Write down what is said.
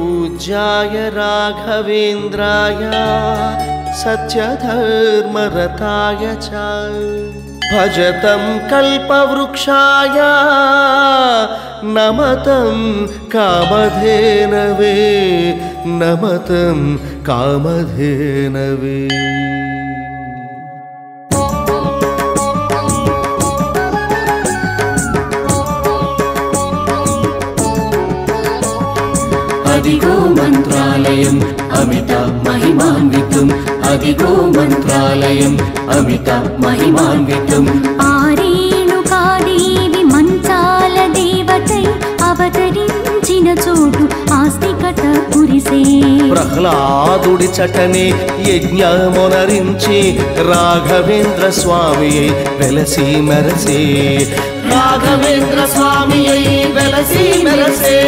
पूज्याय राघवेन्द्राय सत्यधर्मरताय च भजतं कल्पवृक्षाय नमतं कामधेनवे नमतं कामधेनवे। अदिगो मंत्रालयम् अमित महिमान्वितम् अदिगो मंत्रालयम् अमित महिमान्वितम् आरेणुकादेवी मंचाल देवतै अवतरिंचिन चोटु आस्तिकत कुरिसे प्रह्लादुडि चटने यज्ञमुनरिंचि राघवेन्द्र स्वामी वेलसी मेरसे राघवेन्द्र स्वामी वेलसी मेरसे